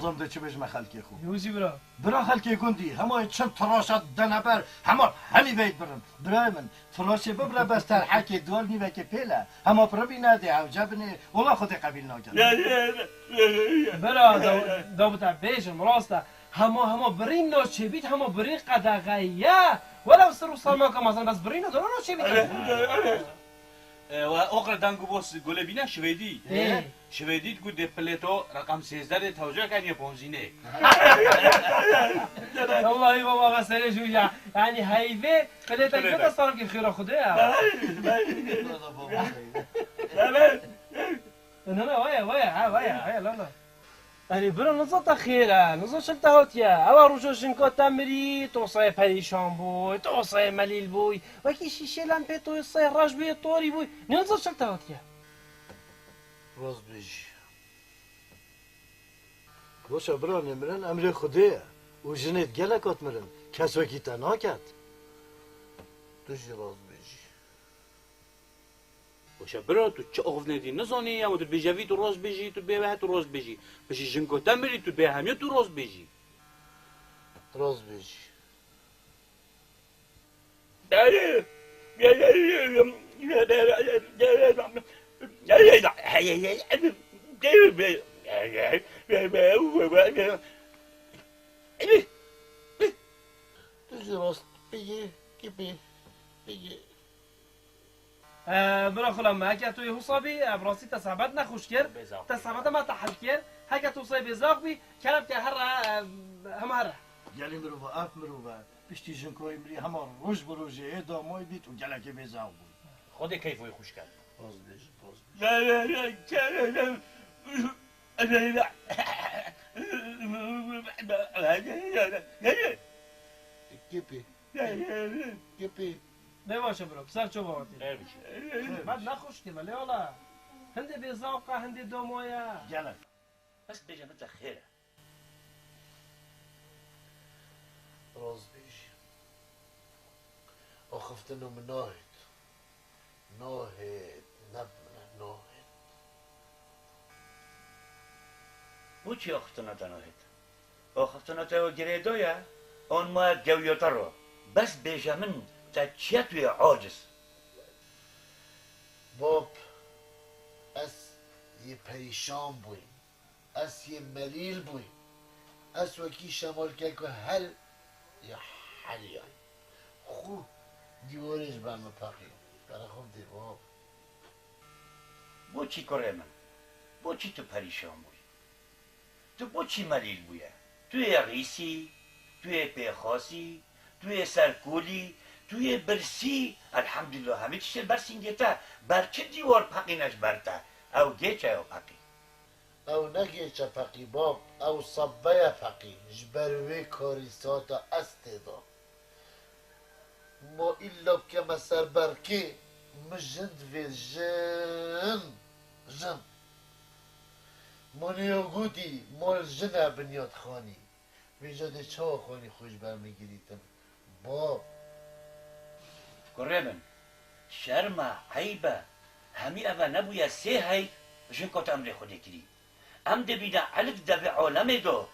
زنده چه بجمع خلکی خوب یوزی برا برا خلکی گندی همه چند تراشت دنبر همی بید برن برای من تراشه ببره بستر حکی دوال نیوه که پیله همه پربی نده عوجه بنه اولا خود قبیل ناگر برا دابتا بیشم راسته همه برین نو چه بید همه برین قدقیه ولو سر و سلمان که مثلا بس برین نو چه بید و آخر دنگو باس گله بینه شویدی اه. شویدی تقول ده پلیتو رقم 13 ده توجه کنی پونزینه والله بابا غسل جوجا يعني هيفي خليتك كده صار كي خير خدها انا ويا لا يعني برا نزلت خيرا نزلت شلت هوتيا او رجو شنكو تمري توصي بريشان بوي توصي مليل بوي وكي شيشي لامبيتو يصي راج بي طوري بوي نزلت شلت هوتيا روز بیش باشه برا نمرن امر خوده و جنت گلکات مرن کس وکی تناکت دوشی روز بیش باشه برا تو چه آغف ندی نزانی اما تو بیجوی تو روز بیجی تو بیوه تو روز بیجی بشی جنگو تمری تو بیه همیه تو روز بیجی روز بیش دوشی روز بگی کی بگی برا خلام هكا تو يوصبي براسي تسابات نخوش كير تسابات ما تحل كير هكا توصي بزاق بي كلام تهرا هم هرا گلی مروفا اف مروفا پشتی جنکوی مری همه روش بروژه ایدا موی بیت و گلکی بیزاو بود خود کیفوی خوش کرد روز بیش گپی نباشه برو بسر شو باباتي بعد نخوش كير ولا ولا هندي بزاقة هندي دومويا گلک بس بیجه مثل خیره روز بیش آخفتنو من ناهید ناهید بو چی آختنا تناهید؟ آختنا تا گریدویا آن ما گویوتا رو بس بیجه من تا چیه توی عاجز باب از یه پریشان بوی از یه ملیل بوی از وکی شمال که هل یا حلیان خوب دیوارش برمه پقیم برای خوب دی باب بو چی کره من؟ بو چی تو پریشان بوی؟ تو بو چی ملیل بویه؟ توی غیسی؟ توی پیخاسی؟ توی سرکولی؟ توی برسی؟ الحمدلله همه چیز برسین گیتا بر چه دیوار پقینش برتا؟ او گیچه او پقی او نگه چه پقی باب او صبه پقی جبروی کاریساتا استدا ما ایلا که مسر برکی مجند وی جن منیو گودی مال جن بنیاد خانی ویجاد چه خانی خوش برمیگیریتم باب کره من شرم عیبه همی اوه نبویا سه هی جنکات امر خودی کری ام دبیده علف دو عالم دو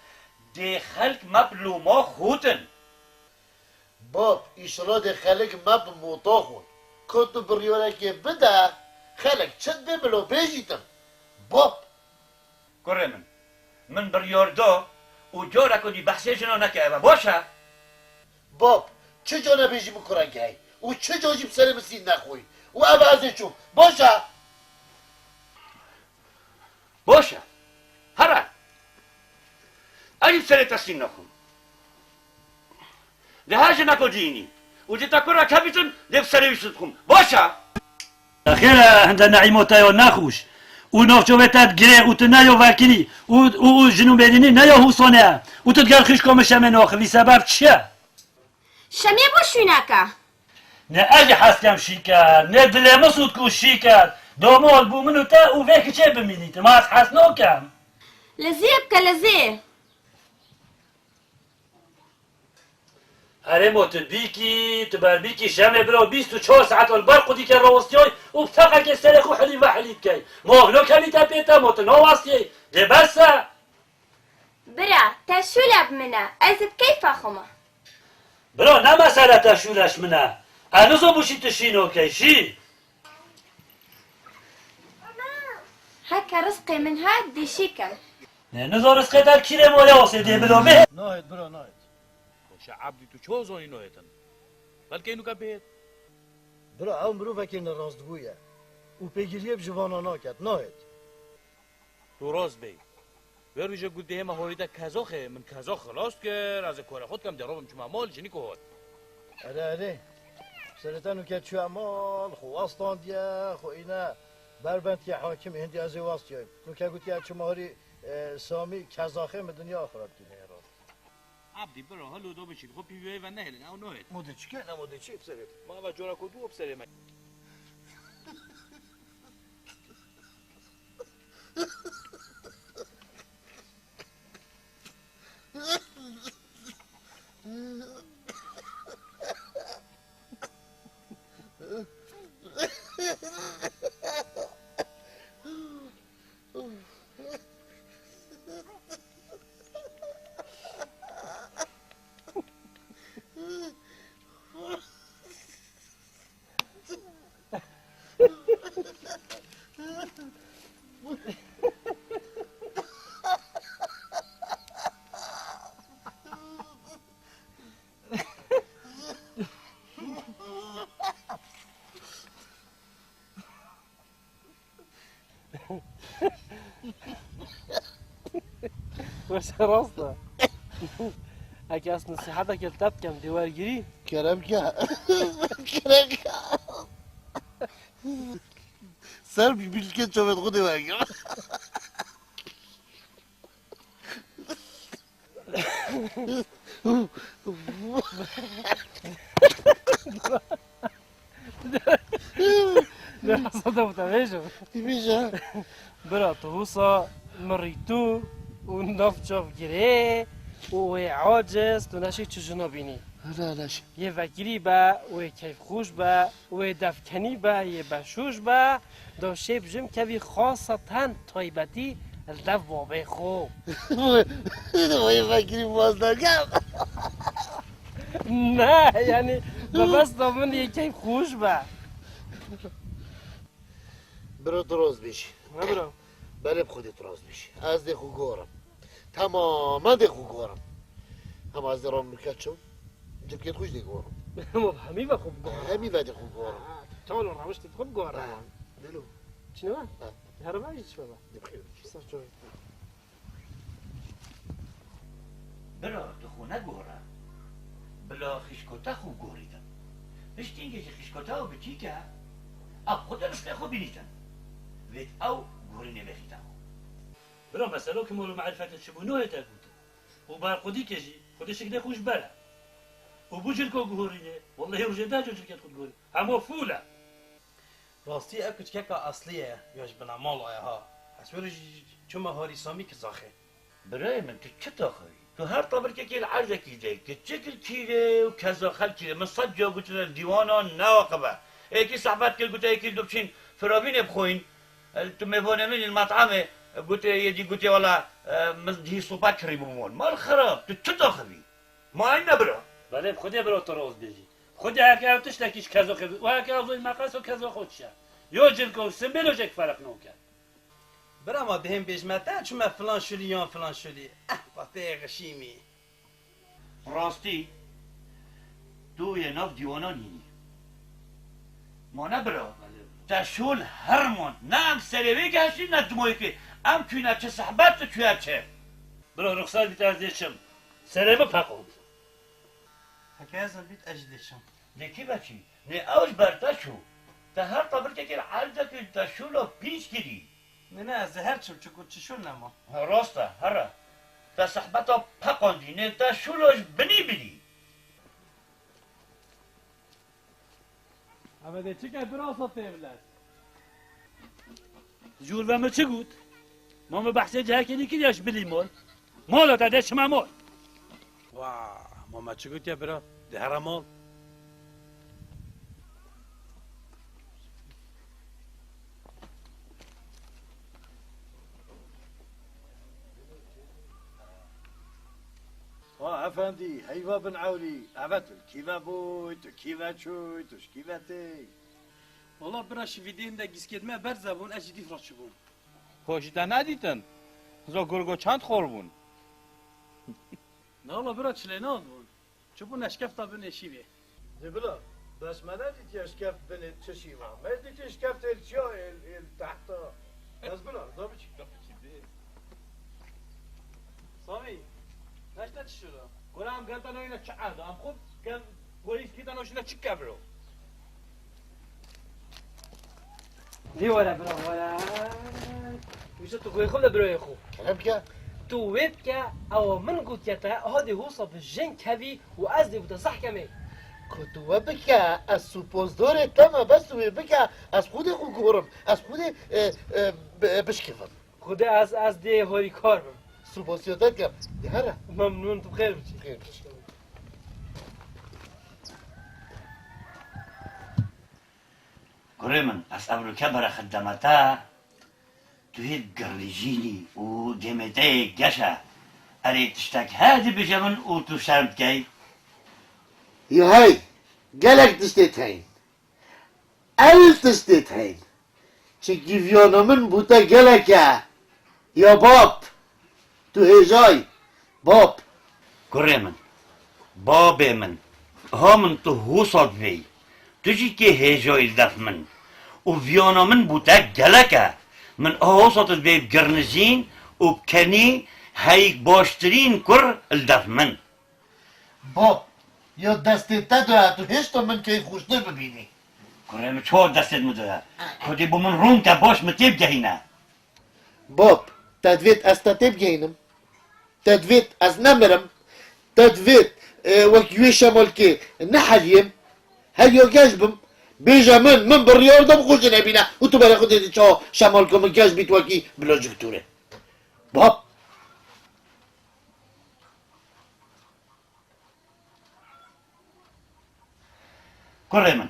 ده خلق مبلو ما خودن باب ایشالا ده خلق مب موتا خود کتو بریاره که بده خلق چند بملو بیجیتم باب کره من بریاردا و جارا کنی بحثی جنا نکه باشه باب چه جا نبیجی بکرن که هی و چه جا جیب سر مسین نخوی و عوضی چون باشه باشه هره عجیب سر تسلیم نکن ده هاج نکو دینی و ده تکرر کبیتن ده سرویست کن باشه خیره هند نعیموتا یا نخوش و ناخچوبتت گره و تو نیا وکیلی و جنوب بدینی نیا حسانه و تو دگر خیش کامش همه ناخلی سبب چیه؟ شمیه با شوینکه نه اگه حسکم شیکر نه دل مسود کو شیکر دامال بو منو تا و وکی چه بمینید ما از حس ناکم لذیه بکه لذیه اره موت بیکی تو بر بیکی شمه برا 24 ساعت البرق دی که روستی های و بتاقه که سر خو حلی و حلی بکی ماغلو کلی تا پیتا موت نواستی ده بسه برا تشولب منه ازت كيف خما برو نه مسئله تشولش منه هنوزو بوشی تشینو کشی هكا رزقي من هاد دي شيكم نه نزار از قدر کیره مایا واسه دی بلومه ناهد برا ناهد خوش عبدی تو چه زانی نایتن بلکه اینو که بید برا او مرو وکیل راستگویه او پیگیریه بجوانا ناکد ناهد تو راست بی ور ویژه گوده همه هایده کزاخه من کزاخ خلاص کرد از کار خود کم درابم چما مال جنی که هاد اره سرتانو که چو امال خو واستان دیا خو اینا بربند که حاکم هندی از واستیایم نو که گوتی چو مهاری سامی کزاخه من دنیا خراب کنه عبدی برو هلو دو بشید خب پیوی و نهلن او نهید موده چی که نموده چی بسرت ما و جورا کدو بسره من وش راسته اگه از نصیحت که تب کم دیوارگیری کرم که کرم که سر بیش که چوبت خود بگم نه صدا بتویجم میشه برا تو هوسا مريتو ونفجف جري وعاجز تناشي تجنا بيني لا لاش یه وکیلی با و کیف خوش با و دفکنی با یه بشوش با دو شیب جم کوی خاصتاً تایبتی الدف بابه خوب وای فکری باز نکم نه یعنی بس من یه کیف خوش با برو درست بشی نه برو بله خودت راست بشی از دخو گورم تماما دخو گورم هم از درام میکچم انت بكيت خوش ديكورم مبهمی و خوب گوارم همي فادي خوكورم تولو روشت خوب گوارم دلو شنو؟ هر ما يجي شباب بخير صار برا تو خونه گوره بلا خیشکوتا خوب گوریدم بشت اینگه که خیشکوتا و بچی که اب خود رشته خوب بینیدن وید او گوری نبخیدم برو مسئله که مولو معرفت شبونوه تا گوته و بار خودی کشی خودش شکده خوش بره و بوجل کو گورینه والله روزه دا جو شرکت خود گوری همو فوله راستی اکوچ که اصلیه یاش بنا مال ها اسورش چما هاری سامی که زاخه برای من تو چه تاخوی تو هر طبر که که العرضه کیده که چکل کیره و کزاخل کیره من صد جا گوتن دیوانا نواقبه ایکی صحبت که گوته ایکی دوبچین فرابین بخوین تو میبانمین المطعمه گوته یه دی گوته والا مزدهی صوبت کری بمون مال خراب تو چه تاخوی ما این نبرا بله خودی برو تو روز بیجی خودی هرکی اوتش تکیش کزا خود و هرکی افضل مقاس و کزا خودشه یا جل کو سنبلو جک فرق نوکر برا ما بهم بجمتا چما فلان شلی یا فلان شلی بطه غشیمی راستی تو یه ناف دیوانا نینی ما نبرا تشول هرمان نه هم سریوی که هشتی نه دمایی که هم توی چه صحبت تو توی چه برو رخصت بیت از دیشم سره بپقود حکه از بیت اجدشم نکی بچی نه اوش برتا شو تا هر طبر که عرضه که تشول پیش گیری نه از هر چم چکو چشون نما راسته هره تا صحبت ها پقاندی نه تشولش بنی بینی اما ده چی که برا صفه بلد جور و ما چه گود ما بحثه جه کنی که دیش بلی مال تا دیش ما مال واه ماما چی گوت یا برا ده هر مال خواه افندی حیوا بن عولی عبتل کیوه بوی تو کیوه چوی توش کیوه تی والله برا شویدین ده گیسکت ما بر زبون اجی دیفرات شبون خوشیده ندیدن زا گرگو چند خور بون نه والله برا چلی ناد بون چبون اشکف تا بین شیوه دبلا بس ما ندید اشکف بن چشیما ما دید اشکف تل چیا ال تحتا بس بلا دا بچی سامی نشته چی شده؟ گرام گلتن اینه چه عهده هم خوب گل گویس کیتن اینه چی کبرو دیواره برا واره ویسا تو گوی خوب لبروی خوب كلام كده تو ویب که او من گوت یتا هادی هوصا بجن کبی و از دی بوده صح کمی كنت بكى السوبوزدور تما بس بكى از خود غورم از خود بشكفم خود از دی هوری کار بم سوبوزيوتات كم يهرا ممنون تو بخیر بچی خير قريمن أس أبرو كبر خدمتا تهيد قرلجيني وديمتي جشا أريد تشتاك هادي بجمن وتشارب كي يا هاي قالك تشتيتين ألف تشتيتين شكيفيونا من بوتا قالك يا باب تو هجاي باب قريمن بابي من هم تهوصد بي تجي كي هيجو يلدف من وفيونا من بوتا جلكا من أهوصت بي بقرنزين وبكني هاي باشترين كر الدف من باب يا دستي تدعى تو هشتا من كي خوش ببيني قريمن شو دستت مدرها خدي بو من روم كباش متيب جهينا باب تدفيت استتب جينم تدفيت از نمرم تدفيت وكيوشا مالكي نحليم هل يجاجبم بيجا من بالرياض دم خوش نبينا وتو برا خدي تشا شمالكم الجاجبيت وكي بلا جكتوره باب قريمن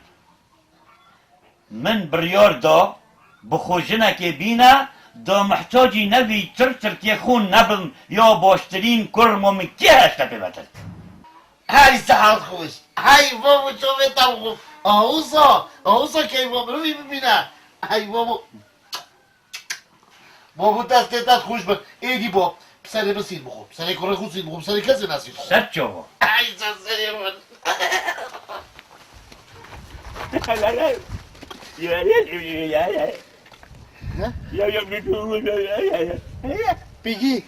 من بريار دا بخوشنا كي بينا دا محتاجي نبي ترتر يخون نبم يا باشترين كرمو من كي هشتا ببتل هاي سحر خوش هاي بابو شوفي طبخو اوصا كي بابو روي ببينا هاي بابو بابو دستت خوش بك ايدي باب بسري بسيط بخو بسري كره خوش بخو بسري كذا ناسي بخو ستشو هاي سري من بيجي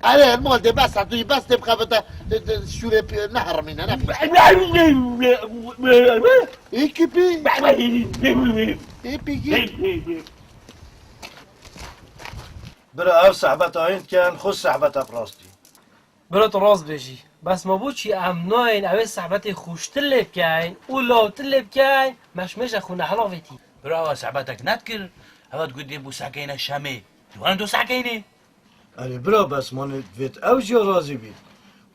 على المول ده بس عطيه بس تبقى بتا شو نهر من هنا ايه كبي ايه بيجي برا اف صحبت آیند کن خود صحبت افراستی برا تو راست بجی بس ما بود چی امناین اوه صحبت خوشتر لب کن و لاوتر لب کن مشمش خونه حلاویتی برا صحبتك نذكر هوا تقول دي بو ساكينة شامي وانا دو ساكينة اری برا بس من دویت او جا راضی بید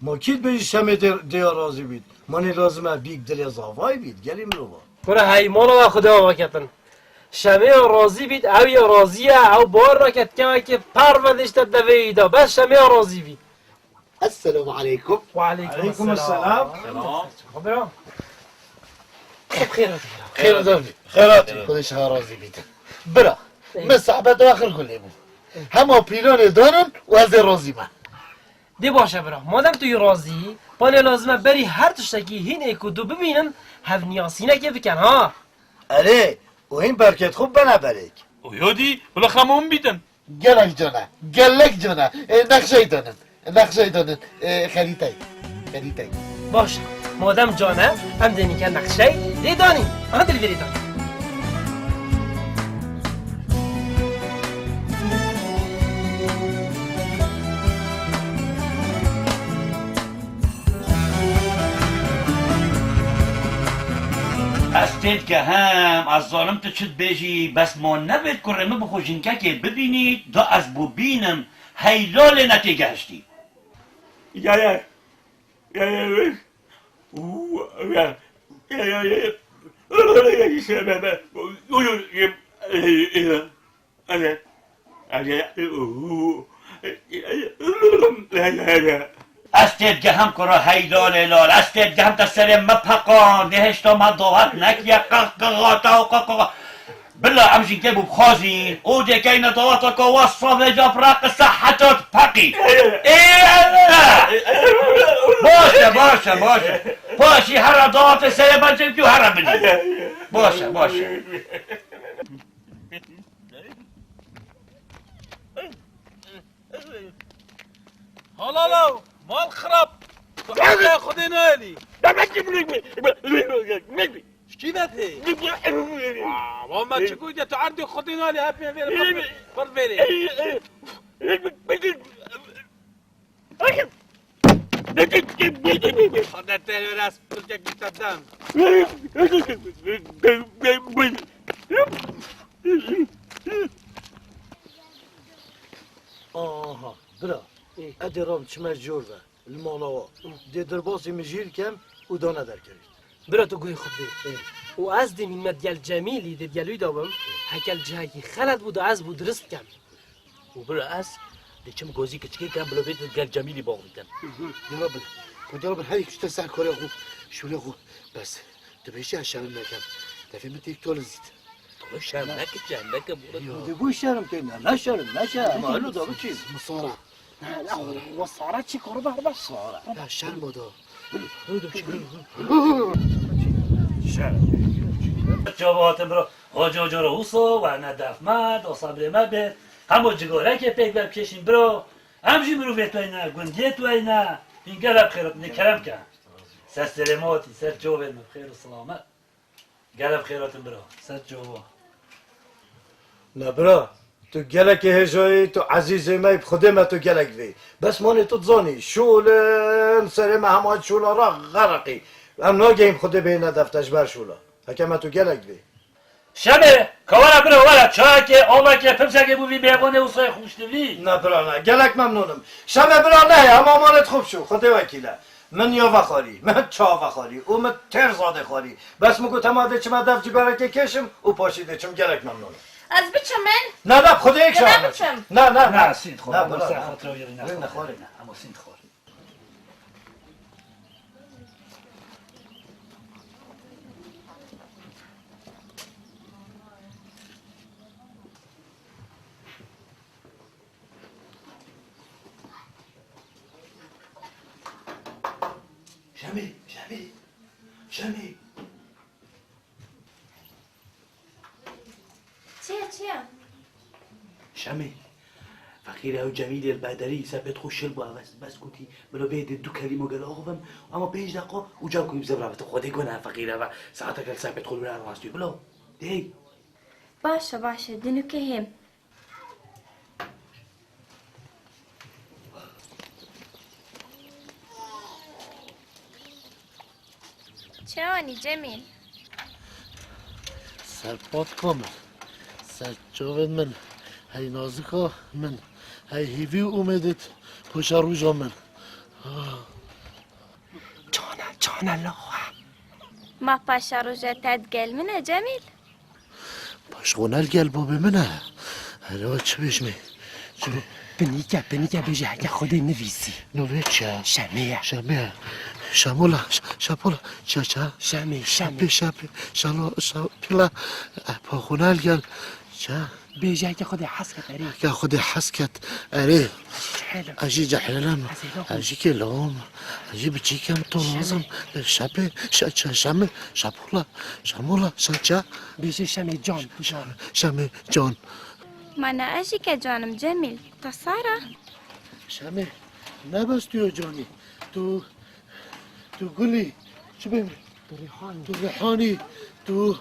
ما کید بیش شمه دیا راضی بید من لازمه بیگ دل زاوای بید گلیم رو با برا های مالا و خدا واکتن شمه راضی بید او یا راضیه او بار را کت که پروندش تدویدا بس شمه راضی بید السلام عليكم وعليكم السلام برا خير خير دولي خیراتی خودش ها راضي بيته برا من صحبت آخر كل يبو هما بيلون دارن و از راضي من دی باشه برا مادم توی راضی پانه لازمه بری هر تشتکی هین ایکو دو ببینن هف نیاسینه که بکن ها اره و این برکت خوب بنبریک ويودي ولا خمون بيتن گلک جانا گلک جانا نقشه دانن خریتای باشه مادم جانه هم دینی که نقشه دی دانی آن دل بری دانی استید که هم از ظالم تو چود بیجی بس ما نبید کرمه بخوشینکه که ببینید دا از بو بینم هیلال نتیگه هشتی استید گهم کرا هیلال هلال استید گهم تسر مپقا نهشتا من دوات نکیا قاقا قاقا بلا امشي كيبو بخازين ودي كاين دواتك وصف جفراق صحتك بقي باشا باشي هرا دوات سيبان جمكي وهرا بني باشا هلا مال خراب خدي نالي شكي باتي ماما تشكو تو عندي خدي نالي هابي فرد بيلي خدت راس برجك بالتدام آها برا ادی رام چمر جور و المانوا دی دربازی مجیر کم و دانه در کرد برا تو گوی خود بی و از دی من مدیال جمیلی دی دیالوی دابم هکل جایی خلد بود و از بود درست کم و برا از دی چم گوزی کچکی کم بلا بیت گل جمیلی باغ میکن جناب جناب هاي كنت تسع كوري أخو شو لغو بس تبيشي عشان المكان تفي متى يكتول زيت تو شرمک جنبک دی بوی شرم کنه نشرم معلو دابو چیز مصارع وصارت چی کارو بر بس لا شال مودا جوابات برو آجا جا رو حوصا و ندف مد و صبر مبه همو جگاره که پیک بکشیم برو همجی برو بیت وینا گندیت وینا این گلب خیرت نکرم کن سر سلاماتی سر جوابت بخیر و سلامت گلب خیراتم برو سر جواب نه برا تو گلک هجایی تو عزیز می بخوده ما تو گلک وی بس مانی تو تزانی شولن سر محمد شولا را غرقی ام ناگیم خوده به ندفتش بر شولا حکم تو گلک وی شبه کوانا برو ولا چای که آلا که پمسه که بوی بیابانه و سای خوشتوی نه برا نه گلک ممنونم شمه برا نه اما مانت خوب شو خوده وکیله من یا وخاری من چا وخاری او من تر زاده خاری بس مگو تماده چما دف جگاره که کشم او پاشیده چم گلک ممنونم از بچه من نه خدا یک نه شما بچم نه سید خور نه اما برا سه خاطر رو یاری نه نخور نخوری اما سید خور شمی چیه شمی فقیر او جمیل البدری ثبت خوش شل بس گوتی بلا بید دو کلمه گل آقوم اما 5 دقیقه و جا کنیم زبرابط خودی کنه فقیره و ساعت کل ثبت خود برای راستی بلا دی باشه دنو که هم چرانی جمیل سرپات کامل سر جاود من هی نازکا من هی هیوی اومدت پشت روژا من جان الله ما پاشا روژه تدگل منه جمیل پشغونل گل بابی منه هلا چه بشمی بنیکه بجه اگه خودی نویسی نوی چه؟ شمیه شمولا چه؟ شمی شالا پاخونل گل چه؟ بجه اگه خودی حس کتاری که خودی حس کت اره حلو اجی جحلم اجی کلام اجی بچی کم تو لازم شمولا چه؟ بجه شمی جان شمی جان من اجی که جانم جمیل تصاره شمی نبست تو جانی تو گلی چه بیم تو ریحانی تو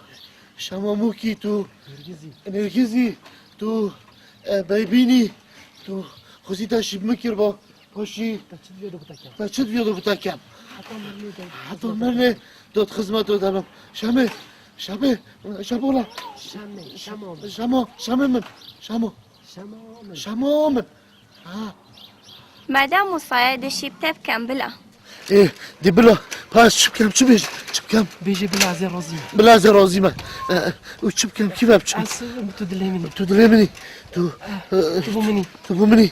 شماموکی تو نرگزی تو بیبینی تو خوزی داشتی مکر با پاشی بچت بیادو بتکم حتی مرنه داد خدمت دادم شمولا شمام مادام مصايد شي بتبكم بلا ايه دي بلا باش شبكم شبكم بيجي بلازي رازي بلازي رازي ما وشبكم كيف بتشم تدلي مني تدري مني تبو مني تبو مني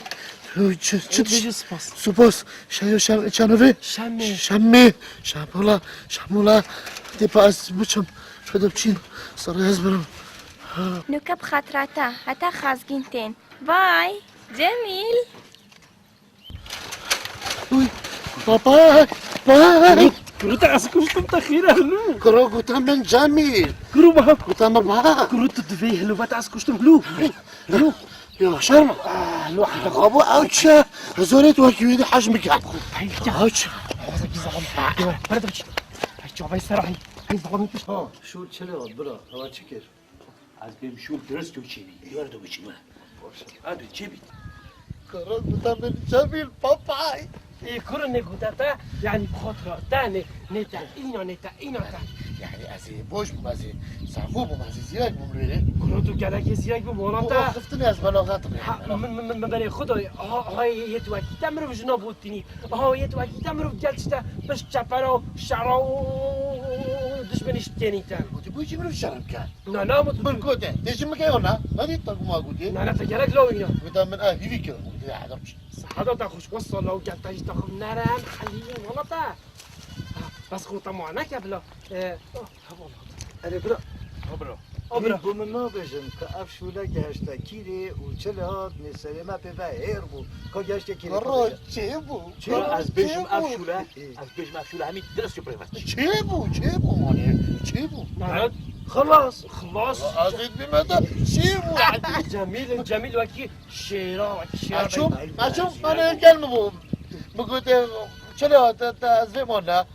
چه بيجي سباس سپاس چنوه شمي شمولا دی پاس بچم شده بچین سر از برم نوكا بخاطراتا حتى خازقينتين باي جميل بابا كرو تعسكوش تخيرا هلو کرو گوتم من جمیل كرو بها گوتم بابا كرو تدفيه هلو تعسكوش هلو هلو یا شرم لو حدا ابو اوچه زورت وکیوی حجم کرد اوچه حوضك يزعم برد بچي هاي جواب يستراحي هاي ظلمي بيش ها شو چلو برا هوا چکر از بهم شو درست و چی بی یارو بچی من ادو چی بی کرو گوتم من جمیل بابا كرو نيكوتاتا يعني بخاطر تاني نتا إينو تا یعنی از بوش بوم از صفو بوم از زیرک بوم ریده كرو تو جالك زيك بمولاتا خفتنی از بلاغت من بري خدای هاي يتواكي تمرو جنابوتني يتواكي تمرو جلستا باش تشافرو شعرو دشمنش تاني تام گوتی بوی چی منو شرم کرد لا ما من گوته دیشی مگه نه ندید تا ما گوتی لا تجارك لو هنا گوتم من هیوی کردم گوتی عدم چی صحدا تاخش وصل لو جات تاجي تاخذ نرم خليه غلطه بس خو معنا قبل اره برا برا بو من ما بجم که اف شوله گهشتا کیره و چله هات نسره ما پیوه هیر بو که گهشتا کیره کرو چه بو از بهم افشوله همین درست و پرفت چه بو مانه چه بو خلاص عزیز بیمده چه بو جميل وكي شيرا اچوم من گلم بو بگوته چله هات از بیمانه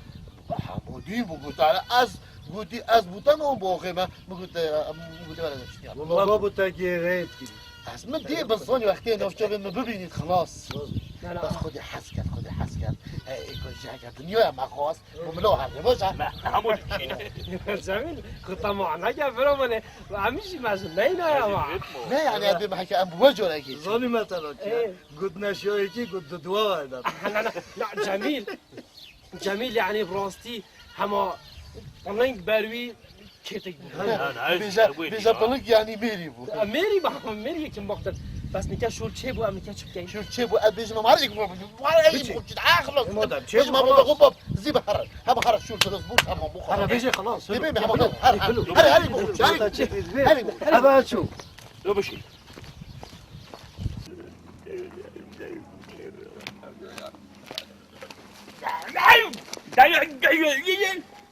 حمودی بگوته از بودن اون باقی من بگوته برای والله بابو تاکی غیت کیری از من دیگه بزنی وقتی نفچه من ببینید خلاص لا بس خودی حس کرد ایکون جاگه دنیا هم خواست بملو هر باشه همون جميل كنت معنا قبل مني وعمشي مازن نينا يا ما نه یعنی ابی محکه ام بوجه نگی زانی مثلا که گود نشیایی که گود دوا هایدن لا جميل يعني براستي هما طلعين بروي كيتك بیجا بلک یعنی میری بو ميري كم بقدر بس نكا شول چه بو امريكا چه بكاي شو چه بو ابیج ما مارك بو جد اخلص مادام چه بیج ما خلاص. بو زي بحر هم خرج شو تدوس بو تمام بو انا بيجي خلاص بيبي هل بو ابا شو لو بشي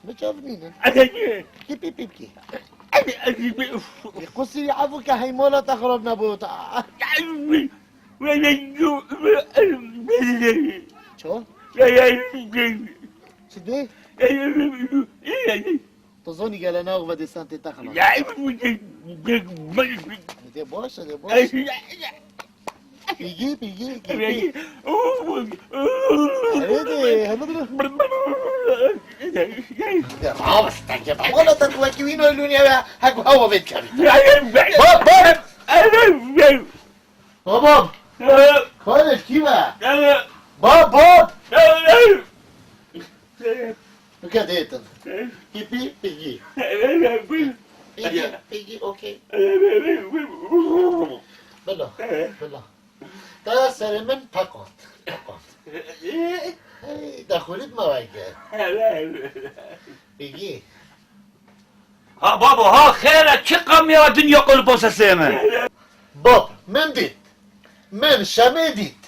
بتشوفني كيف بيبكي قصي يعفوك هاي مولا تخرب نبوتا شو شدي تظني قال انا اغفى دي سانتي تخلص دي بوش بيجي رابس تجيب ولا تتوكي وين يقولون يا هاكو هوا بيت كبير باب خالد كيما باب كده بيجي اوكي بلا تاسر من فقط دخلت مواجه بيجي ها بابا ها خيره چه قم يا دنيا قلب سيمه باب من شمه دید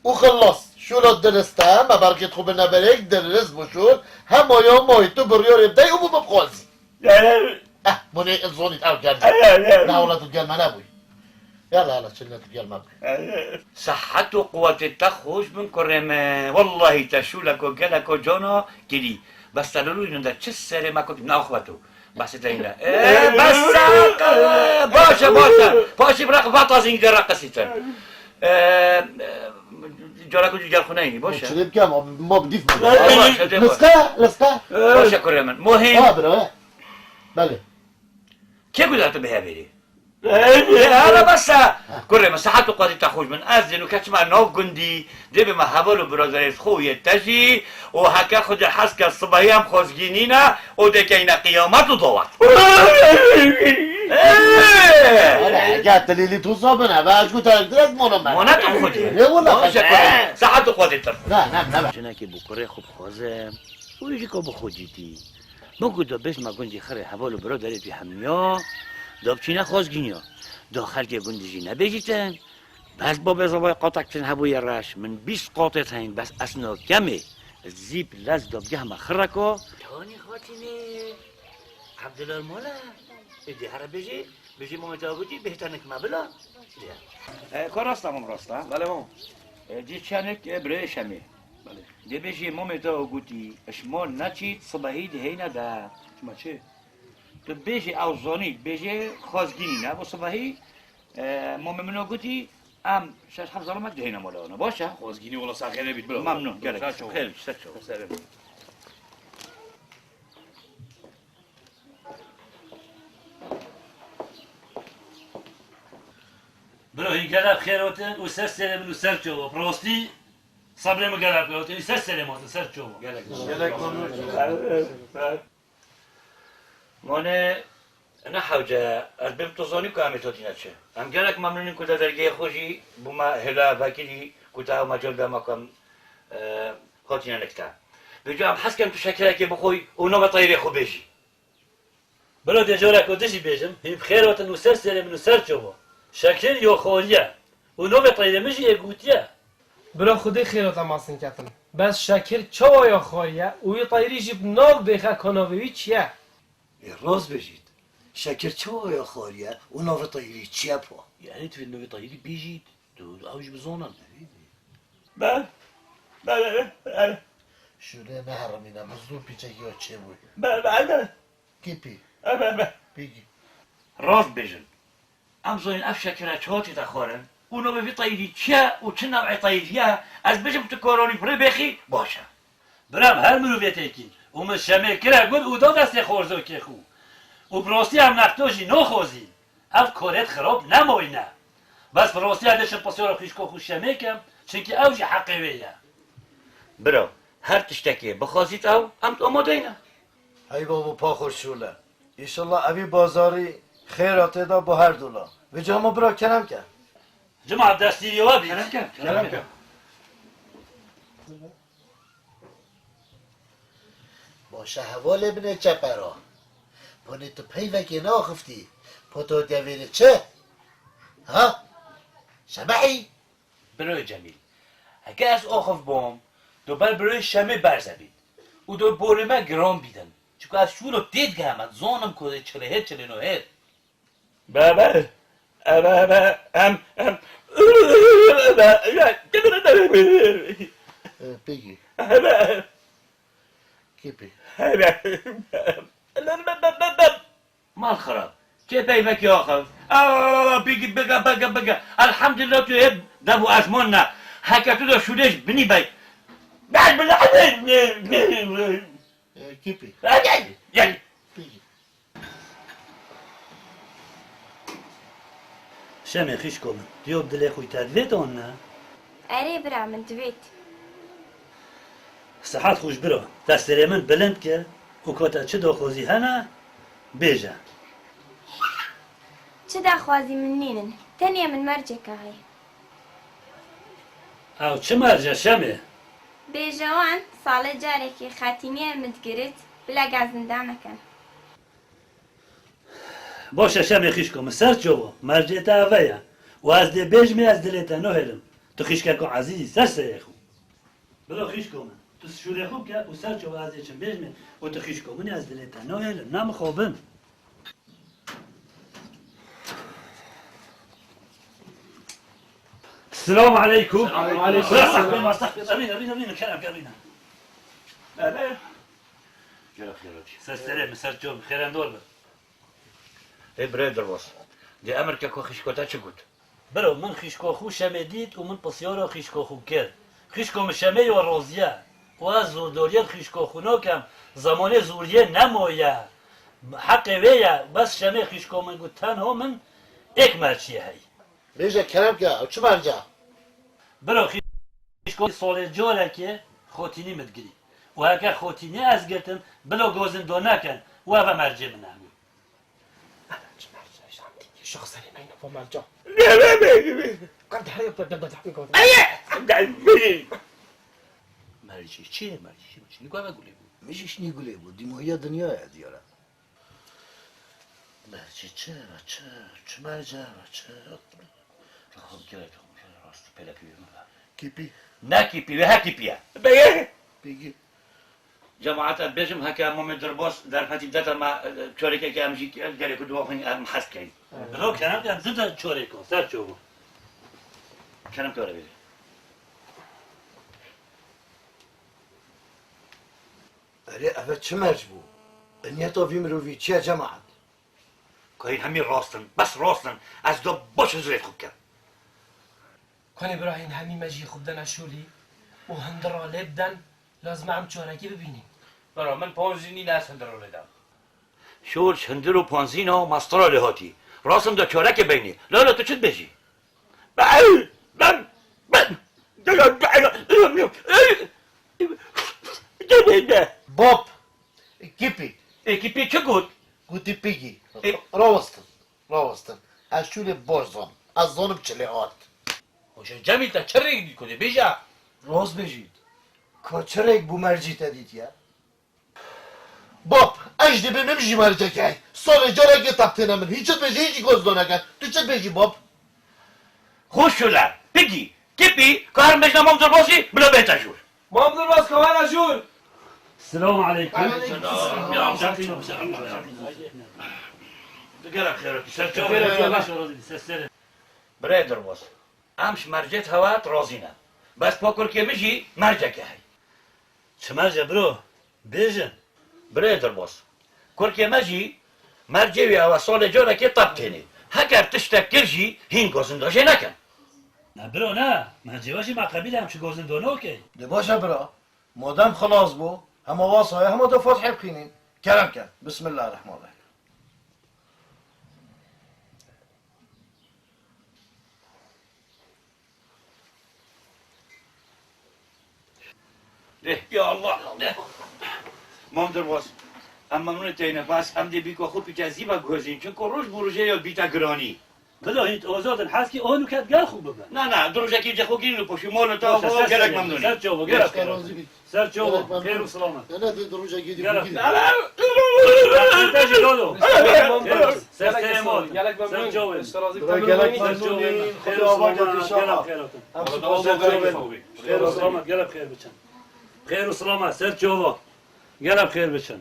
وخلص شو لو درستها ما بركت خوب نبريك درس بشول هم يوم ما يتو بريور يبدأ وبو بقوزي مني الزوني تعال قال لا ولا تقال ما نبوي يلا شلنا تقال ما صحة وقوة التخوش من كرمه والله تشولك وقالك وجونا كدي بس تلولو إنه ده چه سره ما كنت ناخواتو بس تلاقينا بس باشا براق فاطازين در رقصيتن جاركو جار خنيني باشا شرب كام ما بديف باشا لسقا باشا كرمه مهم برا بله كيف قلت بها بيري هذا بس كرمه صحة وقوة التخوش من أزل وكتشمع نوف قندي دي بما هبلو برازريس خوية تجي وهكا خد حسك الصبايام خوزجينينا ودكينا قيامات وضوات اگه دلیلی تو صابنه و از گوتارک درک مونم من مانا تو خودی نه والله باشه ساعت خودت نه نه نه شنا که بکره خوب خوازم ویجی که بخوجیتی مگو دا بس ما گنجی خره حوالو برا داره توی همیا دا بچینه خواز گینیا داخل که گنجی نبیجیتن بس با بزاوای قاطع کن هوای رش من 20 قاطع تاین بس اسنا کمه زیب لز دا بگه ما خرکو تانی خاطینه عبدالله مولا ادی هر بيجي ماما جاوبتي بهتنك ما بلا کار راستم راسته بله ماما دی چنک برای شمی بله دی بیشی مامی تا گوتی اشما نچید صبحی دهینا ده شما چه؟ تو بیشی اوزانی بیشی خازگینی نه و صبحی مامی منو گوتی ام شش هفت ظلمت دهینا مالا آنه باشه خوازگینی والا ساخره بید بلا ممنون گلک خیلی شد برو این گلب خیروتن و سر سلم و سر چوبو پرستی صبر ما گلب خیروتن سر سلم و سر چوبو گلک ممنون مانه نه حوجه از بیم توزانی که همی تاتی نچه هم گلک ممنونی که درگه خوشی بوما هلا وکیلی که تا مجال به مکم خاطی نکته بجو هم حس کم تو شکره که بخوی اونا به طایره خوب بشی برو دجورا کدشی بیجم هیم خیروتن و سر سلم و سر چوبو شکل یا خوریه اونو به طایره میشه یه گوتیه برا خودی خیرات ماسن کتن بس شکل چوا یا خواهیه اوی طایری جیب ناو بخه کناوی چیه راز بجید شکر چه یا خاریه و ناو طایری چیه پا یعنی تو نوی طایری بیجید دو اوج بزونن بله بله شده نه حرامینه مزدور پیچکی ها چه بود بله کی پی بله بگی راست بجن ام زوین اف شکره چهاتی تخورن اونا به طایری چیه و چه نوع طایریه از بجم تو کارانی پره بخی باشه برام هر مروفیت اکین اومد شمه کرا گود او دا دست خورزو که خو و براستی هم نقتاشی نو خوزی اف کارت خراب نموینه بس براستی هدشن پاسیارا پیشکو خوش شمه کم چنکه اوجی حقی ویه برو هر تشتکی بخوازید او هم آماده اینه ای بابا پا خورشوله ایشالله اوی بازاری خیرات دا با هر دولا و جامو برا کنم کرد جمع دستی و بی کلام کن باشه حوال ابن چپرا پانی تو پیوکی ناخفتی پتو دویر چه؟ ها؟ شبعی؟ برای جمیل اگه از آخف بام دو بر برای شمه برزبید او دو بورمه گرام بیدن چون از شور رو دید گهمد زانم کده چله نوهد بابا ام بگی کی پی؟ مال خراب چه پیوکی آخف بگی بگا الحمدلله تو هب دبو ازمان نه حکتو دا شودش بنی بای کی پی؟ یعنی بگی شمه خیش کن دیوب دل خوی تدویت آن نه اره برا من دوید صحت خوش برو دستره من بلند که و کاتا چه دا خوزی هنه بیجه چه دا خوازی من نینن تنیا من مرجه که هی او چه مرجه شمه بیجوان سال جاره که خاتینی مدگرد بلا گازنده نکن باشه شمه خیش کن سر چوبو مرجه تا اوه و از ده بیج می از دلیتا نو هلم تو خیش که کن عزیزی سر سر خو برو خیش کن تو شوره خوب که و سر چوبو از دیچم بیج می و تو خیش کن از دلیتا نو هلم نم خوابم السلام عليكم. وعليكم السلام. استغفر رينا كلام قرينا. جرا خیراتی سلام سر جون خيران دور ای برادر واس دی امریکا کو خیشکوتا چه گود برو من خيشكو خو شمديد ومن بسيارة خيشكو خو كر خيشكو مشمي وروزيا وزور دوريا خيشكو خو كم زمانه زوريه نمايا حق ويا بس شمي خيشكو من قلتان هو من اكمل شي هي بیجه کرم که او چه مرجه؟ برو خيشكو سال جوره که خوتيني متگري وهكا خوتيني از گرتن بلو گوزن دو نکن و هفه مرجع من همون الشخص اللي ما ينفع مع الجو لا قد حريق تبدا تحكي مرجي چیه مرجی چی نگاه بگولی بود مش نيقولي ودي ما هي دنيا يا ديالا مرجی چه مرجع چه خب گرفت راست پیدا پیدا کیپی نه کیپی و هکیپیه بگه بگی جماعت بجم هکا مومن درباس در فتیم داتا ما چوری که امشی گلی که دو خنگ ام حس کن برو کنم کنم زد چوری کن سر چوبو کنم که بری أري أفت شمرج بو إني طوفي مروفي يا جماعة که این همی راستن بس راستن از دو باش زرید خوب کرد كوني براهين همي مجي خبدنا شولي وهندرا لبدن لازم عم شاركي ببيني برا من پانزینی ناس هندرو لیدم شور شندر و پانزینا مسترا لهاتی راستم دا چارک بینی لالا تو چت بجی باب کیپی اکیپی چه گود؟ گوتی بگی راوستن از شول بازم از زانم چلیات خوش جمیل تا چه رنگی کنی بیجا راز بجيد كاتشريك بو مرجي تديت يا باب اجدی به نمیشی مرجع که سال جاره که تبتینه من هیچت بجی هیچی گزدانه کن تو چت بجی باب خوش شلر بگی کیپی که هر مجنه مام درباسی بلا بهتا شور ما بدر باس كمان شول السلام عليكم گرم خیراتی سر برای درباس امش مرجت هوات رازینه بس پاکر که بجی مرجع که هی چه مرجع برو بیجن برای درباس کرکه مجی مرجعی او سال جاره که تبتینی هکر تشتک کرجی هین گازنداجه نکن نه برو نه من جواشی مع قبیل همچه گوزندانه اوکی دي باشا برا مادام خلاص بو هما واصايا هما دو فتح بخينين كلام كان بسم الله الرحمن الرحيم یا الله مام درباس اما من تینه بس هم دی بیکو خوب پیچه زیبا گوزین چون که روش بروژه یا بیتا گرانی بلو هیت آزادن حس که آنو کت گل خوب ببن نه دروژه که جه خوگین رو پشی مال تا و گرک ممنونی سر چوبو گرفت سر چوبو خیر و سلامت نه دروجه گیدی گرفت بگی تاجي لولو سر سيمون يالك سر ممنون جوين اشترازي قالك سر جوين ممنونين خير خذوا وسلامت أباك إن شاء الله خير أمسك خير وسلامت قلب خير بچن خير وسلامت سر جووا قلب خير بچن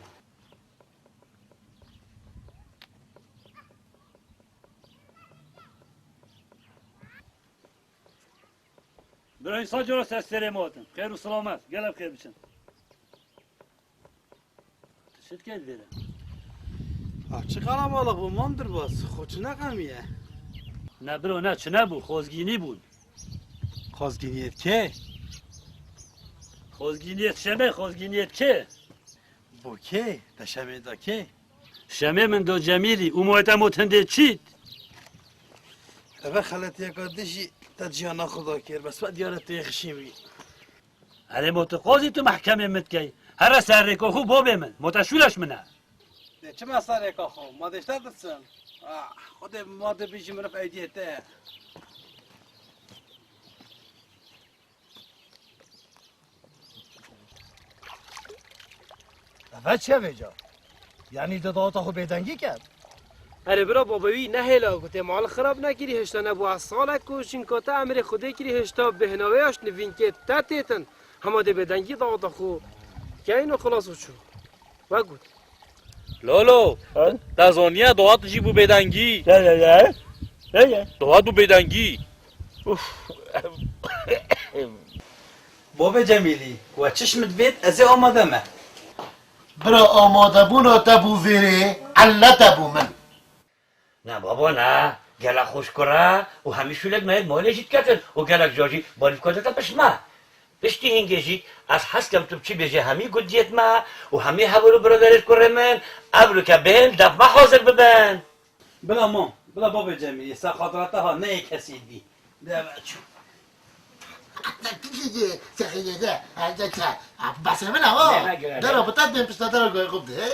برای ساجرا سر سيمون خير وسلامت قلب خير بچن تشت کرد بره چه قراباlık bu mandır bas. Xoçuna qamiye. نه برو نه چه نبود خوزگینی بود Qozginiyet ke. خوزگینیت شمه خوزگینیت که Bu ke. Taşameda ke. شمه من دو جمیلی او محتم تنده چید Eve xalat ya kardeşi ta cihana xuda kir. Bas bad yarat yaxşimi. هره متقاضی تو محکمه متکی هر سر ریکو خوب بابه من متشولش منه Ne çime asar ka xo. Ma deşta dırsın. Ah, xode ma de bijim raf aidiyete. أفت چه بجا يعني دادات خو بدنگی کرد أنا برا بابوي نهلا قلت مال خراب نكري هشتا نبو عصالك كوشين كاتا عمري خدي كري هشتا بهناوياش نفين كيت تاتيتن هما دي بدنجي ضغط أخو كاينو خلاص وشو وقود لولو دزانیه دوات جی بو بدنگی دوات بو بدنگی بابا جمیلی و چشمت بید از آماده ما. برا آماده بونا تبو ویره علت تبو من نه بابا نه گلک خوش کرا و همیشه لگ ماید ماله جید کتن و گلک جاجی بالیف کده تا پشما بشتی هنگیجی از حسکم تو چی بیجه همی گدیت ما و همی هبرو برادرت کره من ابرو که بین دفمه حاضر ببن بلا مام بلا بابا جمیلی سا خاطراتها نه کسی دی. ده بچو. سخیه ده هنجا که بس من ها در رابطت بین پشتا در گوی خوب ده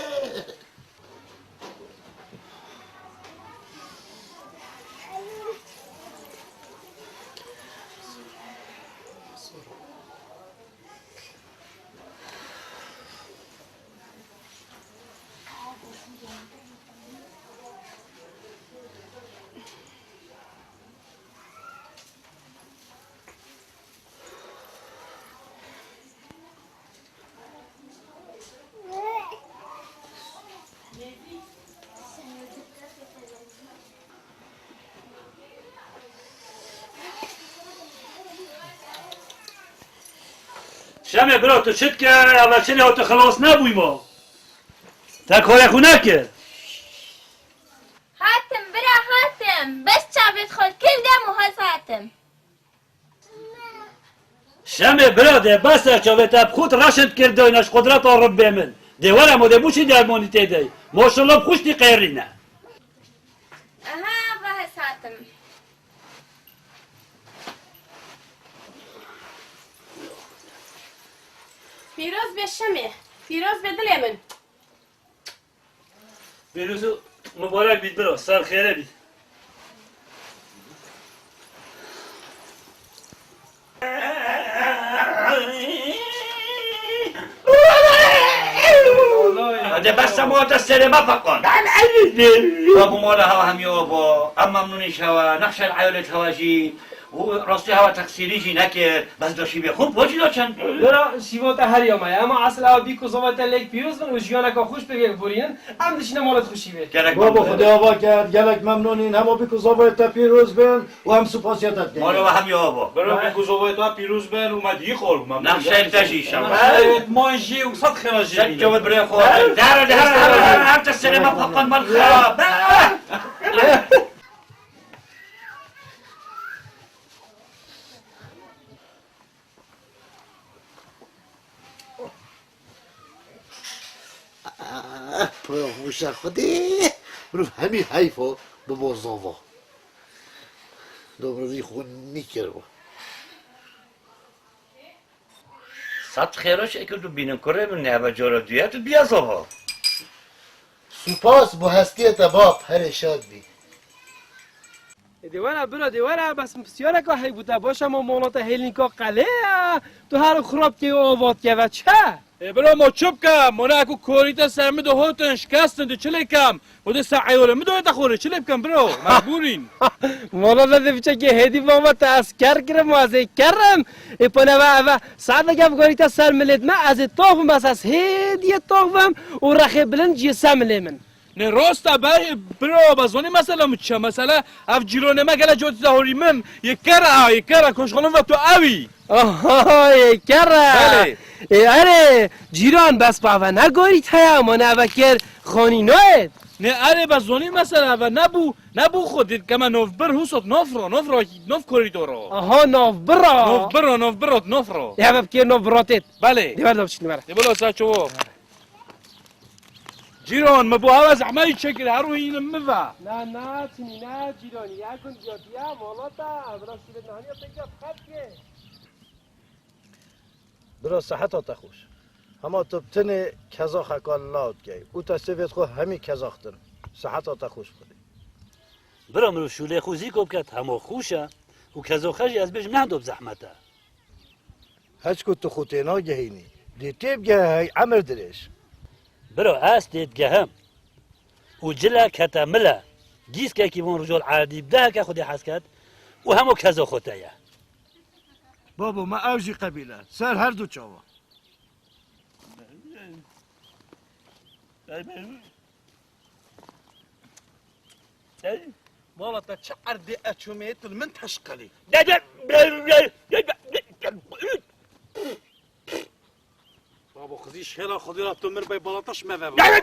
شمه برو تو چت که اول چلی ها تو خلاص نبوی ما تا کار خونه که هاتم برا هاتم بس چاوت خود کل دم و هاتم شمه براده بس چاوت خود رشد کرده ایناش قدرت آرب بیمن دیوار ما ده بوشی درمانی تیده ماشالله خوشتی قیرینه اها بس هاتم پیروز به شمه پیروز به دل من بیروزو مبارک بید برو سال خیره بید هذا بس موت السينما فقط بابو مولا هوا هم يابا اما ممنونش هوا نخشى العيالة هواجي وراستی هوا تقصیری جی نکرد بس داشتی به خوب باشی داشتن برا شیوات هر یامه اما اصل ها بیکو زوات لیک پیروز من و جیانه که خوش بگیر بورین هم دشینه مالت خوشی بید بابا خدا آوا کرد گلک ممنونین همه بیکو زوات پیروز بین و هم سپاسیتت دیم مالا و هم یابا برو بیکو زوات پیروز بین اومد یه خور نقشه التجی شما مانجی و صد خراجی سجوت برای خواهد در هم السينما فقط من خراب برو خوشه خودی برو همین حیفا به بازاوا دوباره خون نیکر با صد خیراش اکر تو بینم کره من نه جارا دویه تو بیاز آقا سپاس با هستیت باب هر شاد بی دیواره برا دیواره بس بسیاره که هی بوده باشم و مولات هیلینکا قله تو هر خراب که آواد که و چه؟ برو ما چوب کم مونه اکو کوریتا سرمه دو هوتن شکستن دو چلی کم بوده سعیوله میدونه تا خوره چلی کم برو مجبورین مولا ده بچه که هدی بابا تا اسکر کرم و از کرم اپنه و ساعت گم کوریتا سرملت ما از توفم بس از هدی توفم و رخی بلند جسم لیمن نه راست برو بازونی مثلا چه مثلا اف جیرونه ما گله جوت ظهوری من یک کره کشخونم و تو اوی آها یک کره اره جیران بس باوا نگوری تایا ما نوکر خانی نوید نه اره بازونی مثلا و نبو خودت کما نوف بر حسوت نوف کوریدورو آها نوف برا نوف رو یا ببکر نوف براتت بله دیوار لبچنی برا دیوار ساچو جيران ما بو هوا زعما يشكل هروين مفا نه تنی نه جیرانی یا کن جاتیا مولاتا برا شیرت نهانی بگه خطکه برا صحتت خوش همه تو بتنی کزاخ اکال لاد گی او تا سویت خو همی کزاختن صحتت خوش خودی برا مرو شوله خوزی کب کت همه خوشه و کزا خجی از بیش نهدوب زحمته هچ کت تو خوتینا گهینی دی تیب گه های عمر درش برو اس تتجهم وجلا كتملا جيس كيفون رجل عادي بده كاخذ حسكت وهمو كذا ختايا بابا ما اوجی قبیله سر هر دو چاوا والله تشعر دي اتشوميت من تشقلي بابا خذيش هلا خذي له تمر بي بلاطش ما بابا ما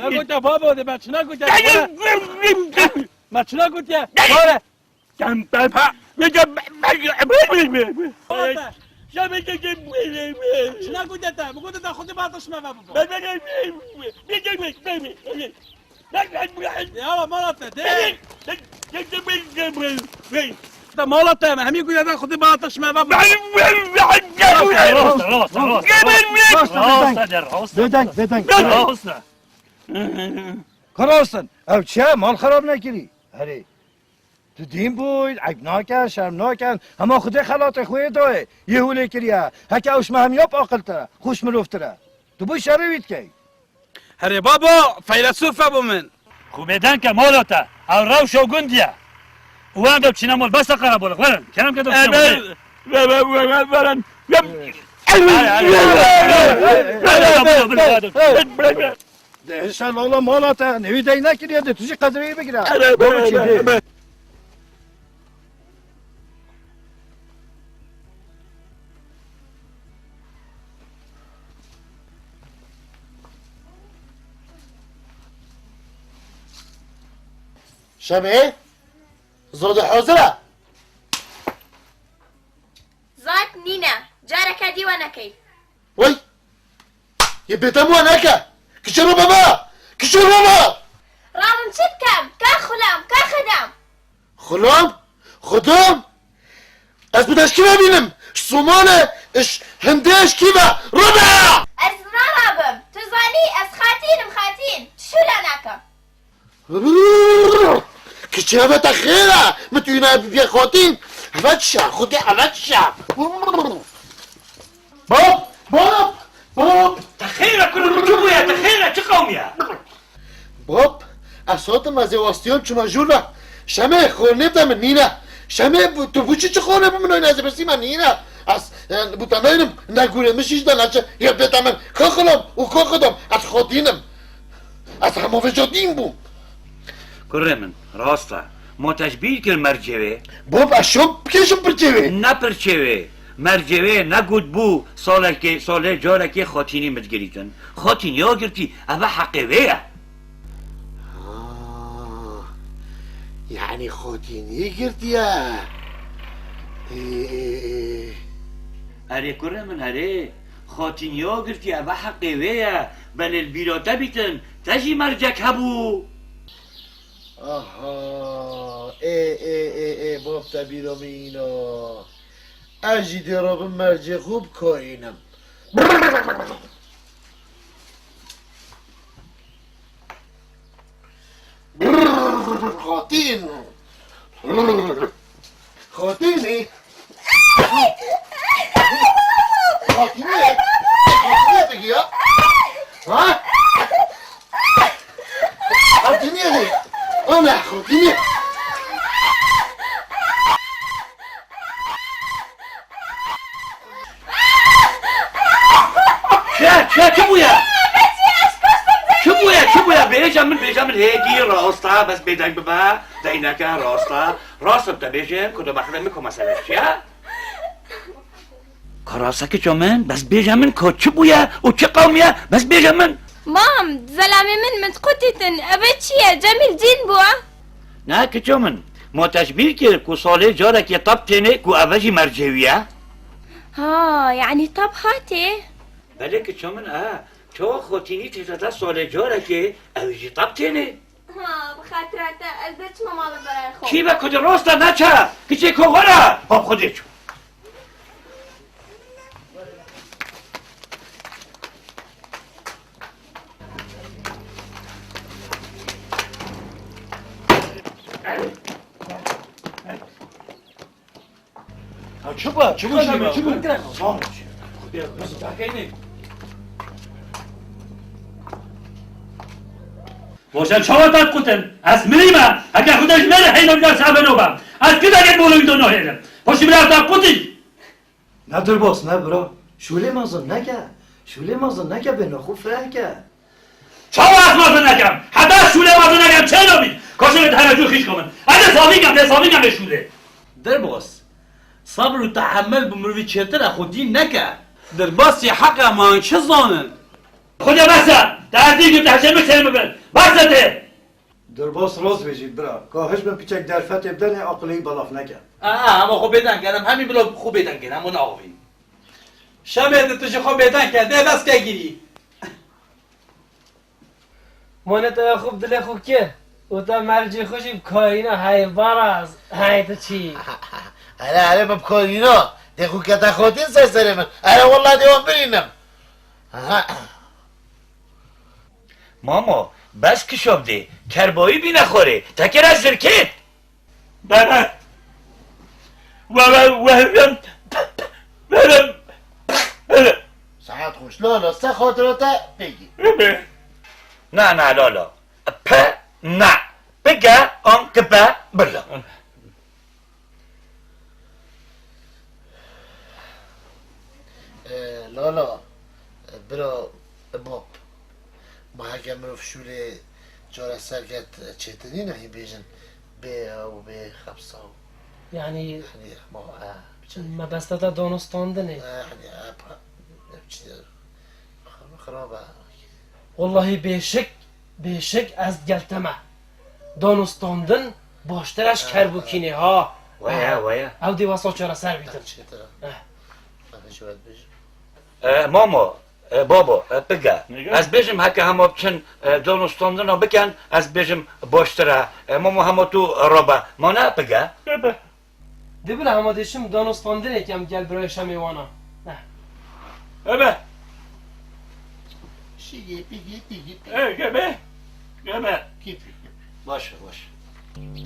قلت يا بابا ده ما شنو قلت ما شنو قلت يا شنو قلت انت ما قلت خذي بلاطش ما بابا يلا مرته ده مالته ما هم يقول هذا خذي بلاطش ما بابا کراستن او چه مال خراب نکری هری تو دین بود عیب نکن شرم نکن اما خود خلات خوی دوه یهوله کریه هکه اوش مهمیاب عاقل تره خوش ملوف تره تو بوی شروید کی هري بابا فيلسوف ابو من خوبيدان كمولوتا او روش وجنديا وانا بتشينا مول بس اقرا بقول ولن كلام كده ان شاء الله مالاته نویدی نکریه ده توشی قدری بگیره شمه زود حاضره زاد نینە جارەکە دیوانەکەی وای یه بێتەم وا ناکە کچەڕۆ بەبا کچەڕۆ بە ڕاوم چ بکەم کا خولام کا خەدام خلام خدام از بدش کی ببینم سومانه اش هندش کی با روبا ئەس ناڕابم تو زانی ئەس خاتینم خاتین شو لە ناکەم کچه هفته خیره متوینه بیا خاتین هفت شا خودی هفت شا باب تخيرة كل رجوبية تخيرة تقومية باب اساتم از واستیان چون جوله شمه خورنه من نینه شمه تو بوچی چه خورنه من این از برسی من نینه از بوتناینم نگوره مشیش دانچه یا بیتا من که خلام و که خدام از خاتینم از همه وجودین بو كرمن راستا مو تشبيل كل مرجوي باب اشوب كيشم برجوي نا برجوي مرجوي نا قد بو صالة جارك خاتيني متقريتن خاتيني يا قرتي أبا حقيقية يعني خاتيني قرتي يا أري كرمن أري خاتيني يا قرتي أبا حقيقية بل البيروتا بيتن تجي مرجك هبو آها ای باب تبیرم اینا اجیده را به مرجع خوب کارینم خاتین خاتینی خاتینی بگی ها خاتینی أنا خديني شو بويا بيجامل هيجي راستا بس بدك ببا دينك راستا بتبيجي كنت بخدمكم مثلا يا كراسك جمن بس بيجامل كو شو بويا وش قوميا بس بيجامل مام زلمه من متقطتن أبا چیه جمیل دین بوا نه که جمن ما تشبیه که کو ساله جارك يطب تاني كو أباجي مرجوية ها يعني طبخاتي بله که جمن تو خوتيني تتتا ساله جارك أباجي طب تاني ها بخاطرات ازدت ماما ببرای خود کی با کد راستا نچه کچه کوغرا باب خودشو چه روشن شما داد کتن از میریم اگر خودش نره حینا بیدار صحبه نوبم از که داگه بولوی دو نهیرم پاشی برای داد کتی نه درباس نه برا شوله مازن نکه به نخو فرح که چاو از مازن نکم حتی شوله مازن نکم چه نبید کاشو به هنجور خیش کنم حسابیگم به شوله درباس صبر و تحمل بمروی چهتر خودی نکه درباس یه حق اما چه زانن خدا بسه دردی که تحشم بسه ببین بسه ده درباس راز بجید برا کاهش من پیچک در فتح بدن عقلی بلاف نکن اما خوب بدن کردم همین بلا خوب بدن کردم اون آقایی شمه توش خوب بدن کرده دست که گیری مانتا خوب دل خوب که و تا مرجع خوشیم کایینا های باراز های تو چی أنا ببكورينا ديكو كتا خوتين سيسرمن أنا والله ديوان برينم ماما بس که شب ده کربایی بی نخوره تکر از زرکت بابا ساعات خوش لالا سه خاطراتا بگی نه لالا نه بگه آن که بلا لالا برا باب ما هکه مروف شوله جار سرگت چهتنی نهی بیجن به و به خبصه یعنی ما ما بسته دانستاندنه يعني خرابه والله بشك از گلتمه دانستاندن باشترش کربوکینه ها ویا او دیواسا چرا سر بیتن من شو بيجي ماما بابا بگه از بجم هکه همه بچن دانستاندن ها بکن از بجم باشتره ماما همه تو رابه ما نه بگه دی بله همه دیشم دانستاندن یکم گل برای شمی وانا ابه شيء بيجي گبه باشه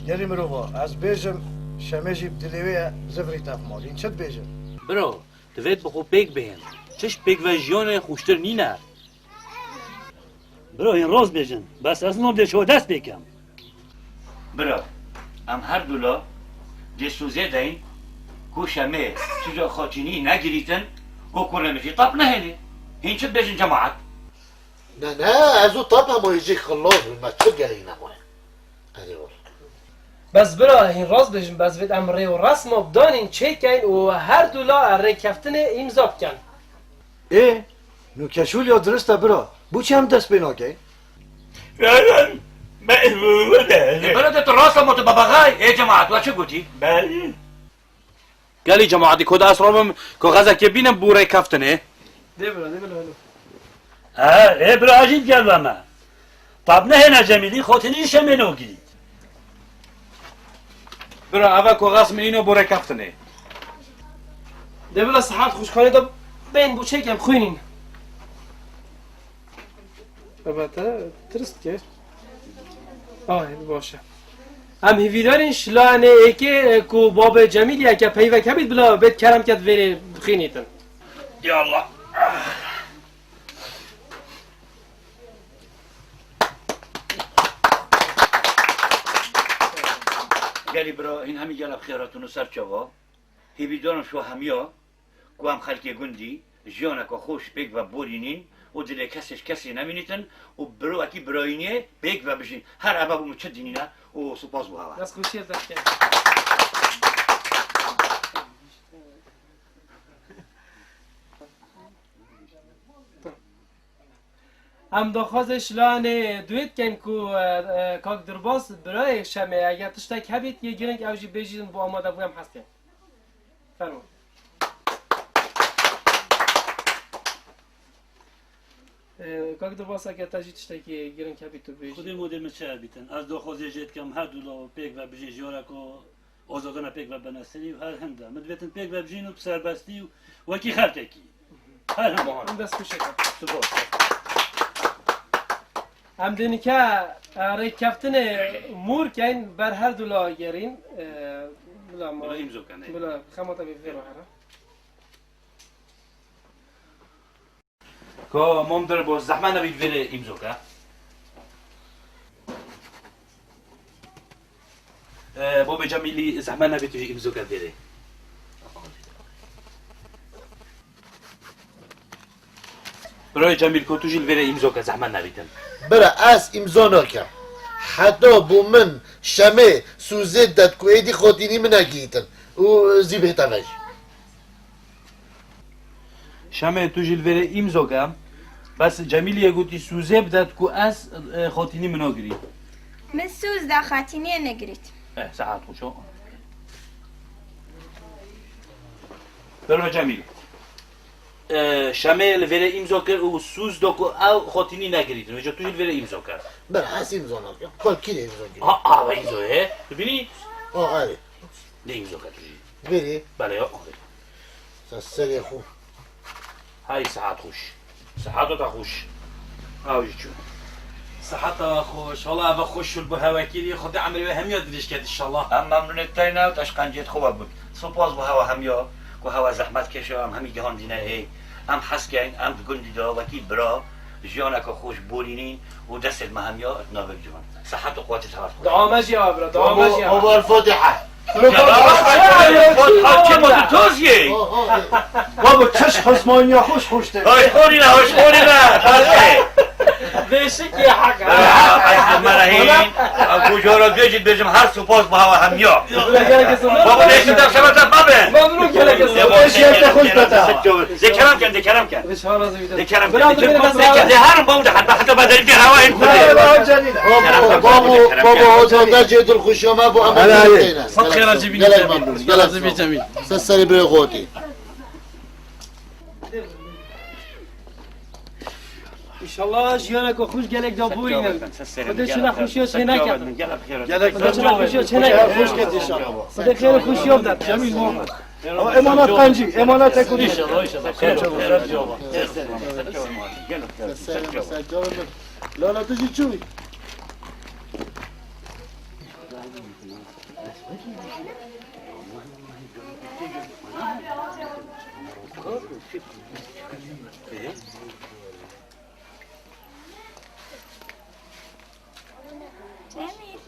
گری مروفا از بیجم شمیجی بدلیویه زفری تفمال این چت بیجم برو دوید بخو پیک بین چش پیک و جیان خوشتر نینه برو این روز بیجن بس از نو دیشو دست بکم برا ام هر دولا دستوزه داین کو شمه چیزا خاطینی نگیریتن کو کنمشی طب نهلی هین چه بجن جماعت لا ازو طبعا ما يجيك خلاص ما تفجر هنا ما هذه والله بس برا این راز بجم بس وید امره و رسم بدانین چه کن و هر دولا اره کفتن امضا کن ای نو کشول یا درسته برا بو چه هم دست بینا که فعلا محموده بلدت الراس مت باباغاي ايه جماعة وش قلتي؟ بله گلی جماعتی کد اسرابم که غزه که بینم بوره کفتنه دی بلا ابراهیم گل و من طب نه نجمیلی خاطری شمنو گیرید برا اول که غزم اینو بوره کفتنه دی بلا صحت خوشخانه دا بین بو چه کم خوینین البته درست که باشه هم هیویدارین شلانه ایکه کو باب جمیلی که پیوه کبید بلا بید کرم کد ویره خینیتن یالله قالي برا این همی گل بخیراتونو سر چوا هیوی دانم شو همیا کو هم خلقی گندی جیانا که خوش بیگ و بورینین و دل کسی نمینیتن و برو اکی براینه بیگ و بشین هر عبا بومو چه دینینه و سپاس بو هوا دست خوشی از دست هم داخوازش لانه دوید کن کو کاک درباس برای شمه اگر تشتک هبید یه گرنگ اوجی بیجیدن با آماده بویم هستیم فرمون کاک درباس اگر تجی تشتکی گرنگ هبید تو بیجید خودی مدل مچه بیتن از دو خوزی جید کم هر دولا پیک و بجی جورا کو آزادانه پیک و بنستری و هر هنده مدویتن پیک و بجین و بسر بستی و وکی خلطکی هر هم هم دست خوشه کن سپاس هم دینی که ری کفتن مور کن بر هر دولا گرین بلا ما بلا امزو کنه بلا خماتا بیفیر هره که مام در باز زحمه نبید ویره امزو که باب جمیلی زحمه نبید توی امزو که ویره برای جمیل که توی ویره امزو که زحمه نبیدن برا اس امضا نکم حتی بو من شمه سوزه داد کو ایدی خاطینی من نگیتن و زیبه توجه شمه توی ویره امزو که بس جمیلی گوتی سوزه بدد که از خاطینی منو گیری من سوز دا خاتینی نگرید ساعت خوشو برای جمیل شمه لویره امضا کرد و سوز دو که او خاطینی نگیرید و جا توی لویره امضا کرد برا اس امضا نکم کل کی امضا گیری و امضاه ببینی؟ آره نه امضا کرد بری بله سری خوب های ساعت خوش ساعت تا خوش آوی چون صحتها خوش والله أبا خوش البهواكيلي خدي عمري وهم يدريش كده إن شاء الله هم ممنونت تاینا و تشقنجیت خوبه بود سپاس بو هوا همیا که هوا زحمت کشه هم همی جهان دینه ای هم حس کن هم گندی دا وکی برا جیانه که خوش بولینین و دست ما همیا اتنابک جوان صحت و قوت طرف خود دعا مجي ابرا دعا مجي أبو الفاتحة چه مدت توزیه بابا چش خسمانیا خوش خوشته هاش خورینه هاش خورینه بشك يا حاج از ملاهین کجا را بیجید بجم هر سپاس با هوا همیا بابا دیشت در شبت بابه مبروك يا ذكرام كان ذكرام كان ايش هذا زي ده ذكرام برا كان تبي ذكرام نزرع. كان هرم بوده حتى بدل في هواء بابا جيد الخشوم ابو عمل صد خير جميل جميل جميل سسري بيغوتي ان شاء الله جيانك وخوش قالك دابوين خدا شنا خوشيوش هناك خدا شنا خوشيوش هناك خوش كنت ان شاء الله خدا خير خوش يوم داد جميل والله امانات قنجي امانات كودي ان شاء الله ان شاء الله خير لا لا تجي تشوي جميل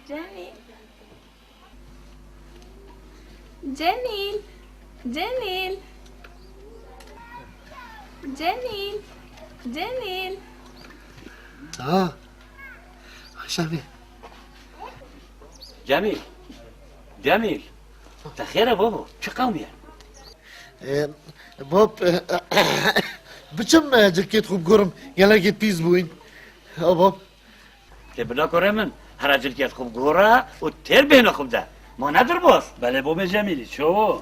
جميل جميل جميل جميل جميل شامي جميل جميل تخير بابا شو قومي باب بچم جلكيت خوب گرم يلا جيت بيز بوين باب تبنا كرمن هر جلكيت خوب گورا و تر بينا خوب ده ما ندر باز بله بوم جمیلی شو